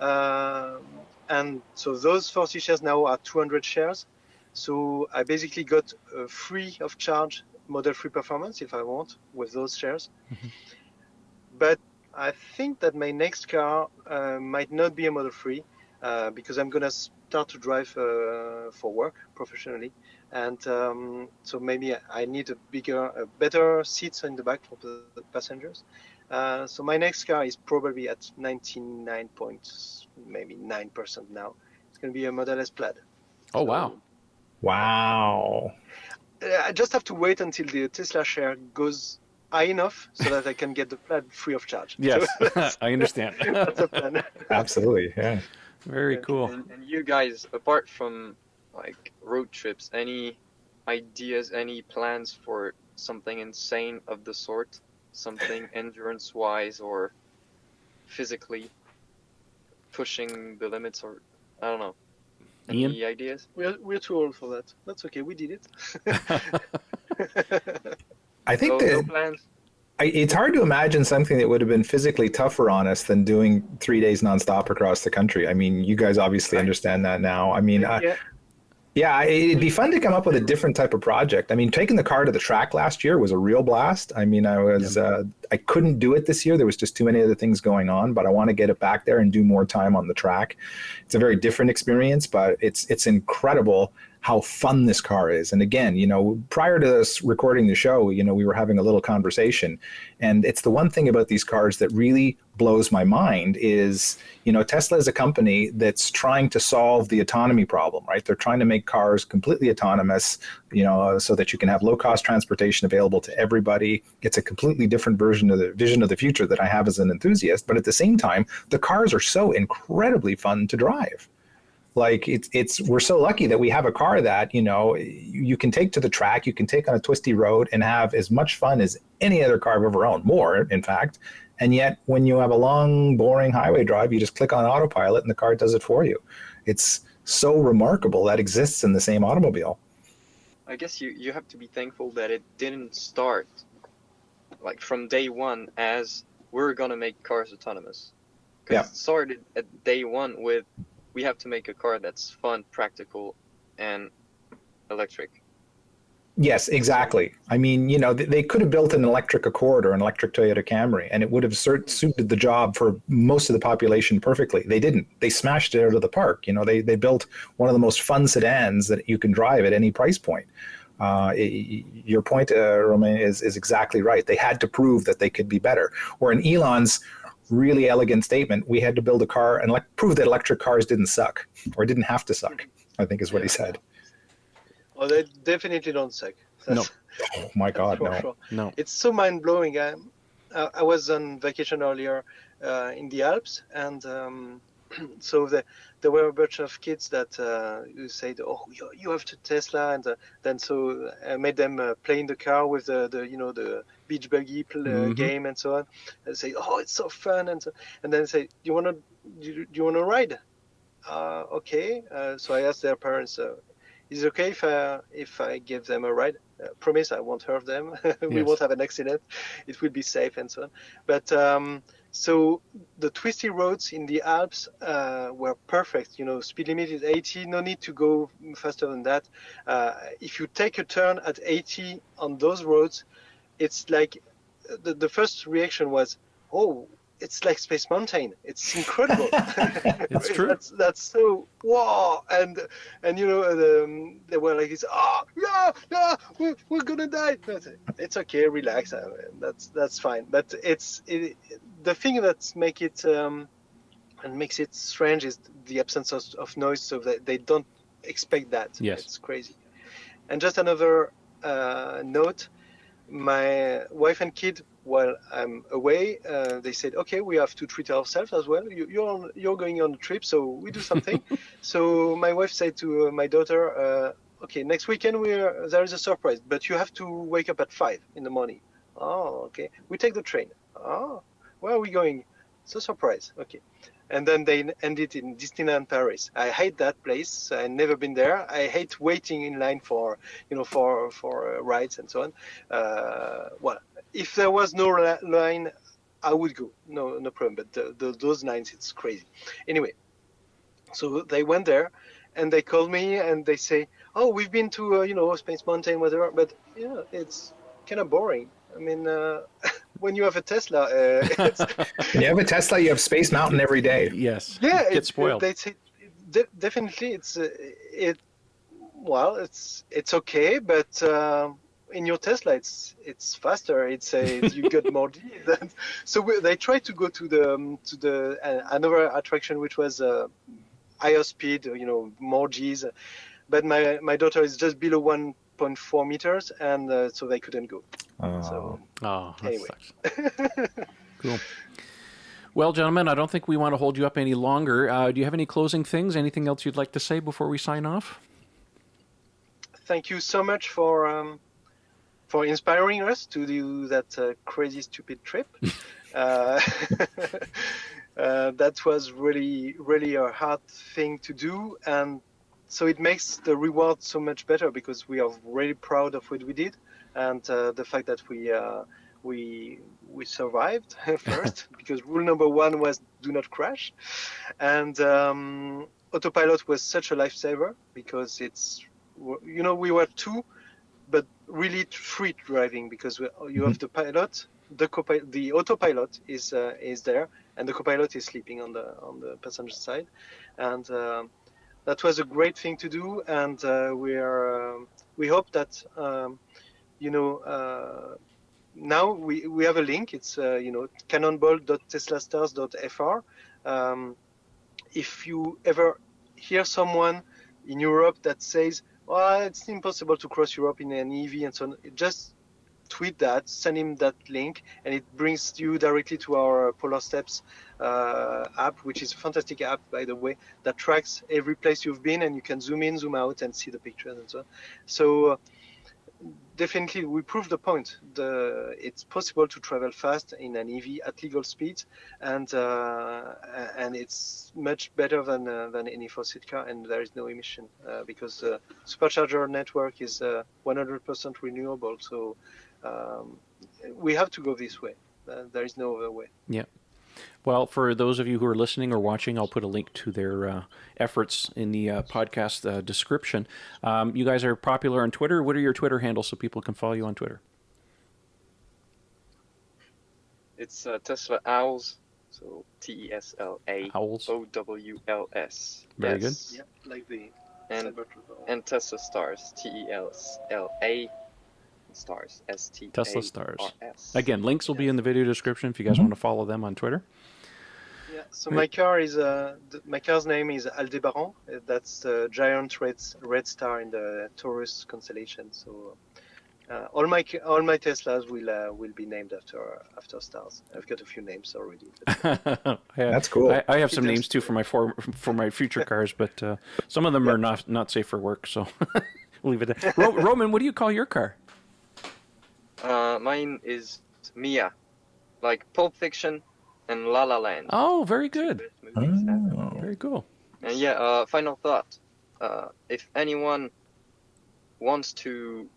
And so those 40 shares now are 200 shares. So I basically got free of charge Model 3 performance if I want with those shares. Mm-hmm. But I think that my next car might not be a Model 3 because I'm going to start to drive for work professionally. And so maybe I need a better seats in the back for the passengers. So my next car is probably at 99.9% now. It's going to be a Model S Plaid. Oh, wow. Wow. I just have to wait until the Tesla share goes high enough so that I can get the Plaid free of charge. Yes, So I understand. that's the plan. Absolutely, yeah. Very Yeah. cool. And you guys, apart from like road trips, any ideas, any plans for something insane of the sort? Something endurance-wise or physically pushing the limits, or I don't know. Any Ian? ideas? We're too old for that. That's okay. We did it. I think No that plans? it's hard to imagine something that would have been physically tougher on us than doing 3 days nonstop across the country. I mean, you guys obviously understand that now. I mean, Yeah. yeah, it'd be fun to come up with a different type of project. I mean, taking the car to the track last year was a real blast. I mean, I couldn't do it this year. There was just too many other things going on, but I want to get it back there and do more time on the track. It's a very different experience, but it's incredible how fun this car is. And again, prior to us recording the show, we were having a little conversation, and it's the one thing about these cars that really blows my mind is, Tesla is a company that's trying to solve the autonomy problem, right? They're trying to make cars completely autonomous, so that you can have low-cost transportation available to everybody. It's a completely different vision of the future that I have as an enthusiast. But at the same time, the cars are so incredibly fun to drive. Like we're so lucky that we have a car that, you can take to the track, you can take on a twisty road and have as much fun as any other car I've ever owned, more, in fact. And yet when you have a long, boring highway drive, you just click on autopilot and the car does it for you. It's so remarkable that exists in the same automobile. I guess you have to be thankful that it didn't start like from day one as we're gonna make cars autonomous. Because it started at day one with we have to make a car that's fun, practical, and electric. Yes, exactly. I mean, they could have built an electric Accord or an electric Toyota Camry, and it would have suited the job for most of the population perfectly. They didn't. They smashed it out of the park. They built one of the most fun sedans that you can drive at any price point. Your point, Romain, is exactly right. They had to prove that they could be better. Or in Elon's really elegant statement, we had to build a car and prove that electric cars didn't suck or didn't have to suck, I think is what he said. Well, they definitely don't suck. No. Oh my God, no. Sure. No. It's so mind-blowing. I was on vacation earlier in the Alps, and so there were a bunch of kids that said, "Oh, you have to Tesla," and then so I made them play in the car with the beach buggy game and so on, and say, "Oh, it's so fun," and then say, "Do you wanna ride?" Okay. So I asked their parents, "Is it okay if I give them a ride? Promise I won't hurt them. We won't have an accident. It will be safe and so on." But so the twisty roads in the Alps were perfect. Speed limit is 80. No need to go faster than that. If you take a turn at 80 on those roads, it's like the first reaction was, "Oh, it's like Space Mountain. It's incredible." It's true. That's so wow. And they were like this. "Oh, yeah, we're gonna die." But it's okay, relax. That's fine. But the thing that makes it strange is the absence of noise. So that they don't expect that. Yes. It's crazy. And just another note. My wife and kid, while I'm away, they said, "Okay, we have to treat ourselves as well. You're going on a trip, so we do something." So my wife said to my daughter, "Okay, next weekend there is a surprise, but you have to wake up at 5 in the morning." "Oh, okay. We take the train." "Oh, where are we going?" it's a surprise. Okay. And then they ended in Disneyland Paris. I hate that place. I've never been there. I hate waiting in line for, for rides and so on. Well, if there was no line, I would go. No problem. But those lines, it's crazy. Anyway, so they went there, and they called me and they say, "Oh, we've been to Space Mountain, whatever." But yeah, it's kind of boring. I mean, when you have a Tesla, it's When you have a Tesla, you have Space Mountain every day. Yes. yeah, Get spoiled. They say definitely it's okay, but in your Tesla it's faster. You get more G. So they try to go to the another attraction which was higher speed, more G's, but my daughter is just below 1.4 meters, and so they couldn't go. Oh. So Oh, that anyway. sucks. Cool. Well, gentlemen, I don't think we want to hold you up any longer. Do you have any closing things? Anything else you'd like to say before we sign off? Thank you so much for inspiring us to do that crazy, stupid trip. That was really, really a hard thing to do, and so it makes the reward so much better because we are really proud of what we did, and the fact that we survived first, because rule number 1 was do not crash, and autopilot was such a lifesaver because we were 2, but really 3 driving, because you have the pilot, the autopilot is there, and the copilot is sleeping on the passenger side, and that was a great thing to do, and we hope that now we have a link. It's cannonball.teslastars.fr. If you ever hear someone in Europe that says, "Well, it's impossible to cross Europe in an EV," and so on, just tweet that, send him that link, and it brings you directly to our PolarsSteps app, which is a fantastic app, by the way, that tracks every place you've been, and you can zoom in, zoom out, and see the pictures and so on. So definitely, we proved the point. It's possible to travel fast in an EV at legal speeds, and it's much better than any fossil car, and there is no emission because the supercharger network is 100% renewable. So we have to go this way. There is no other way. Yeah. Well, for those of you who are listening or watching, I'll put a link to their efforts in the podcast description. You guys are popular on Twitter. What are your Twitter handles so people can follow you on Twitter? It's Tesla Owls, so TESLA Owls. OWLS. Very good. Yeah, like the and Tesla Stars, TESLA Stars, STARS. Tesla Stars. Again, links will be in the video description if you guys want to follow them on Twitter. Yeah. So my car's name is Aldebaran. That's the giant red star in the Taurus constellation. So all my Teslas will be named after stars. I've got a few names already. That's cool. I have some names too for my future cars, but some of them are not safe for work, so we'll leave it there. Roman, what do you call your car? Mine is Mia, like Pulp Fiction and La La Land. Oh, very good. Oh. Very cool. And final thought. If anyone wants to,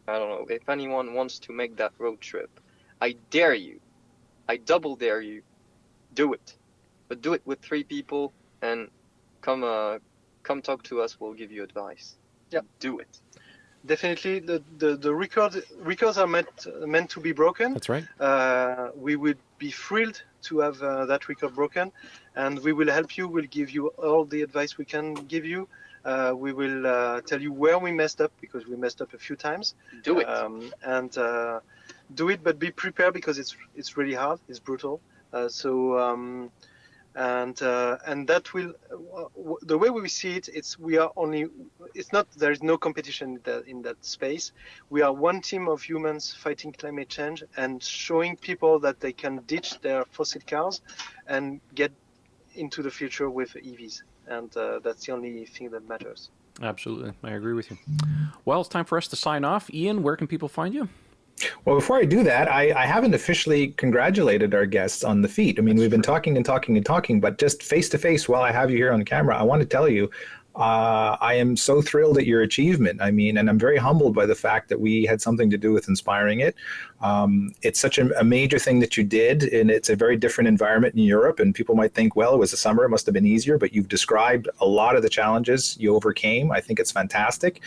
if anyone wants to make that road trip, I dare you, I double dare you, do it. But do it with 3 people, and come talk to us. We'll give you advice. Yeah, do it. Definitely, the records are meant to be broken. That's right. We would be thrilled to have that record broken, and we will help you. We'll give you all the advice we can give you. We will tell you where we messed up, because we messed up a few times. Do it. And do it, but be prepared, because it's really hard. It's brutal. And that will, the way we see it, there is no competition in that space. We are one team of humans fighting climate change and showing people that they can ditch their fossil cars and get into the future with EVs. And that's the only thing that matters. Absolutely. I agree with you. Well, it's time for us to sign off. Ian, where can people find you? Well, before I do that, I haven't officially congratulated our guests on the feat. I mean, we've been talking and talking and talking, but just face to face while I have you here on camera, I want to tell you, I am so thrilled at your achievement. I mean, and I'm very humbled by the fact that we had something to do with inspiring it. It's such a major thing that you did, and it's a very different environment in Europe. And people might think, well, it was the summer, it must have been easier, but you've described a lot of the challenges you overcame. I think it's fantastic.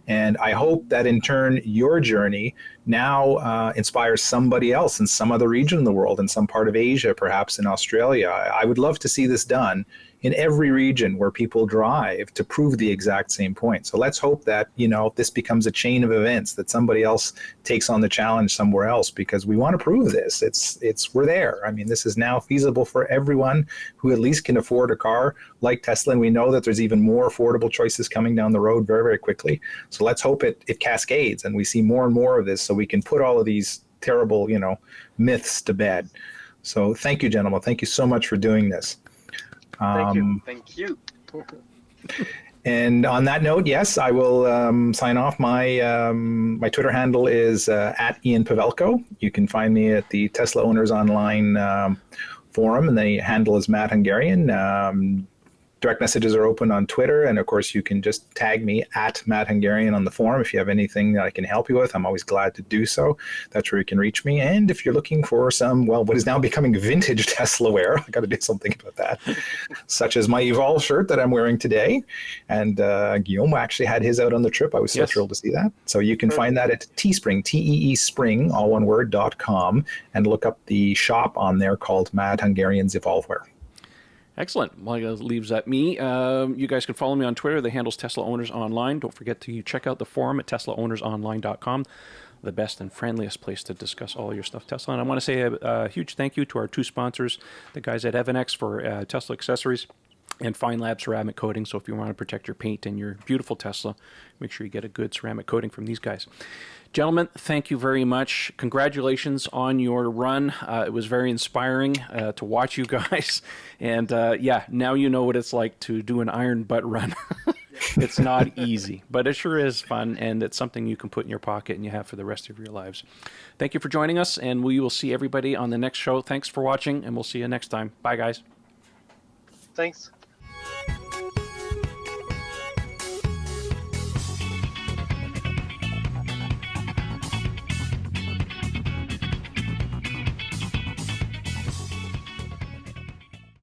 And I hope that in turn, your journey now inspires somebody else in some other region of the world, in some part of Asia, perhaps in Australia. I would love to see this done in every region where people drive to prove the exact same point. So let's hope that, this becomes a chain of events, that somebody else takes on the challenge somewhere else, because we want to prove this. We're there. I mean, this is now feasible for everyone who at least can afford a car like Tesla. And we know that there's even more affordable choices coming down the road very, very quickly. So let's hope it cascades and we see more and more of this, so we can put all of these terrible, myths to bed. So thank you, gentlemen. Thank you so much for doing this. Thank you. Thank you. And on that note, yes, I will sign off. My Twitter handle is at Ian Pavelko. You can find me at the Tesla Owners Online forum, and the handle is Matt Hungarian. Direct messages are open on Twitter, and of course you can just tag me at Matt Hungarian on the forum if you have anything that I can help you with. I'm always glad to do so. That's where you can reach me. And if you're looking for some, what is now becoming vintage Tesla wear, I got to do something about that, such as my Evolve shirt that I'm wearing today. And Guillaume actually had his out on the trip. I was so thrilled to see that. So you can find that at Teespring, Teespring, all one word, .com, and look up the shop on there called Matt Hungarian's Evolve Wear. Excellent. Well, that leaves at me. You guys can follow me on Twitter. The handle's Tesla Owners Online. Don't forget to check out the forum at teslaownersonline.com, the best and friendliest place to discuss all your stuff Tesla. And I want to say a huge thank you to our two sponsors, the guys at Evanex for Tesla accessories, and Fine Lab ceramic coating. So if you want to protect your paint and your beautiful Tesla, make sure you get a good ceramic coating from these guys. Gentlemen, thank you very much. Congratulations on your run. It was very inspiring to watch you guys. And now you know what it's like to do an iron butt run. It's not easy, but it sure is fun, and it's something you can put in your pocket and you have for the rest of your lives. Thank you for joining us, and we will see everybody on the next show. Thanks for watching, and we'll see you next time. Bye, guys. Thanks.